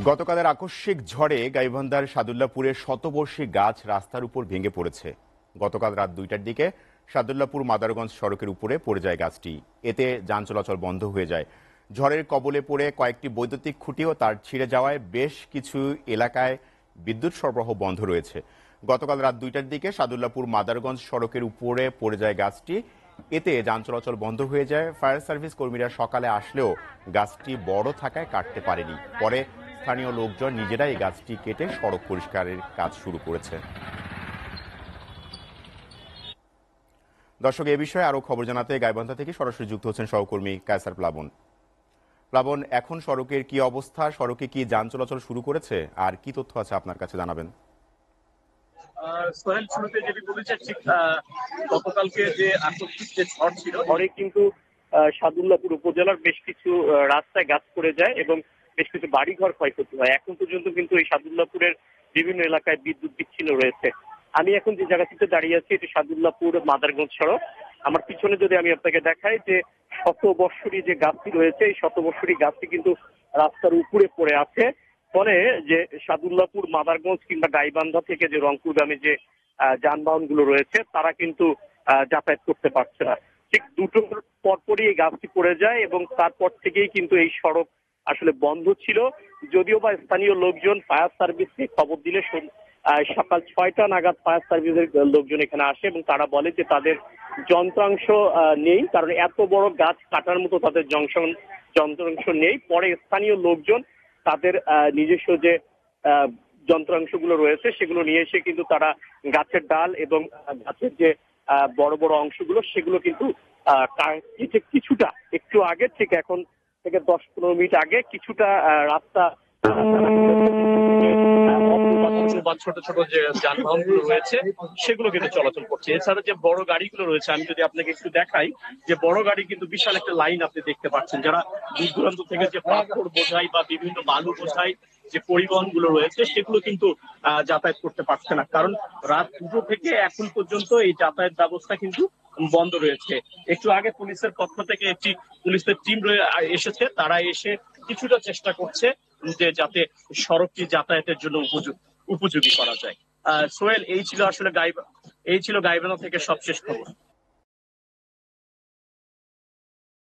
গতকালের আকস্মিক ঝড়ে গাইবান্ধার সাদুল্লাপুরে শতবর্ষী গাছ রাস্তার উপর ভেঙে পড়েছে। গতকাল রাত 2টার দিকে সাদুল্লাপুর মাদারগঞ্জ সড়কের উপরে পড়ে যায় গাছটি। এতে যান চলাচল বন্ধ হয়ে যায়। ঝড়ের কবলে পড়ে কয়েকটি বৈদ্যুতিক খুঁটিও তার ছিঁড়ে যাওয়ায় বেশ কিছু এলাকায় বিদ্যুৎ সরবরাহ বন্ধ রয়েছে। গতকাল রাত 2টার দিকে সাদুল্লাপুর মাদারগঞ্জ সড়কের উপরে পড়ে যায় গাছটি। এতে যান চলাচল বন্ধ হয়ে যায়। ফায়ার সার্ভিস কর্মীরা সকালে আসলেও গাছটি বড় থাকায় কাটতে পারেনি। পরে স্থানীয় লোকজন নিজেরাই এই গাছটি কেটে সড়ক পরিষ্কারের কাজ শুরু করেছে। দর্শক, এ বিষয়ে আরো খবর জানাতে গাইবান্ধা থেকে সরাসরি যুক্ত হচ্ছেন সহকর্মী কায়সার প্লাবন। প্লাবন, এখন সড়কের কি অবস্থা? সড়কে কি যান চলাচল শুরু করেছে? আর কি তথ্য আছে আপনার কাছে জানাবেন। সোহেল, শুরুতে যেটি বলেছে ঠিক গতকালকে যে আকস্মিক যে ঝড় ছিল, ঝড়ে কিন্তু সাদুল্লাপুর উপজেলার বেশ কিছু রাস্তায় গাছ পড়ে যায় এবং বেশ কিছু বাড়িঘর ক্ষয়ক্ষতি হয়। এখন পর্যন্ত কিন্তু এই সাদুল্লাপুরের বিভিন্ন এলাকায় বিদ্যুৎ বিচ্ছিন্ন রয়েছে। আমি এখন যে জায়গাটিতে দাঁড়িয়ে আছি এটি সাদুল্লাপুর মাদারগঞ্জ সড়ক। আমার পিছনে যদি আমি আপনাকে দেখাই যে শতবর্ষী যে গাছটি রয়েছে, এই শতবর্ষী গাছটি কিন্তু রাস্তার উপরে পড়ে আছে। ফলে যে সাদুল্লাপুর মাদারগঞ্জ কিংবা গাইবান্ধা থেকে যে রংপুরগামী যে যানবাহন গুলো রয়েছে তারা কিন্তু যাতায়াত করতে পারছে না। ঠিক দুটোর পরপরই এই গাছটি পড়ে যায় এবং তারপর থেকেই কিন্তু এই সড়ক আসলে বন্ধ ছিল। যদিও বা স্থানীয় লোকজন ফায়ার সার্ভিসকে খবর দিলে সকাল 6টা নাগাদ ফায়ার সার্ভিসের লোকজন এখানে আসে এবং তারা বলে যে তাদের যন্ত্রাংশ নেই, কারণ এত বড় গাছ কাটার মতো তাদের যন্ত্রাংশ নেই। পরে স্থানীয় লোকজন তাদের নিজস্ব যে যন্ত্রাংশগুলো রয়েছে সেগুলো নিয়ে এসে কিন্তু তারা গাছের ডাল এবং গাছের যে বড় বড় অংশগুলো সেগুলো কিন্তু কিছুটা একটু আগে থেকে এখন থেকে 10-15 মিনিট আগে কিছুটা রাস্তা বা ছোট ছোট যে যানবাহন গুলো রয়েছে সেগুলো কিন্তু চলাচল করছে। এছাড়া যে বড় গাড়িগুলো রয়েছে আমি যদি আপনাকে একটু দেখাই, যে বড় গাড়ি কিন্তু বিশাল একটা লাইন আপনি দেখতে পাচ্ছেন, যারা দূর দূরান্ত থেকে যে পাথর বোঝাই বা বিভিন্ন বালু বোঝাই যে পরিবহন গুলো রয়েছে সেগুলো কিন্তু যাতায়াত করতে পারছে না, কারণ রাত 2টো থেকে এখন পর্যন্ত এই যাতায়াত ব্যবস্থা কিন্তু বন্ধ রয়েছে। একটু আগে পুলিশের পক্ষ থেকে একটি পুলিশের টিম এসেছে, তারা এসে কিছুটা চেষ্টা করছে যে যাতে সড়কটি যাতায়াতের জন্য উপযোগী করা যায়। সোহেল, এই ছিল গাইবান্ধা থেকে সবশেষ খবর।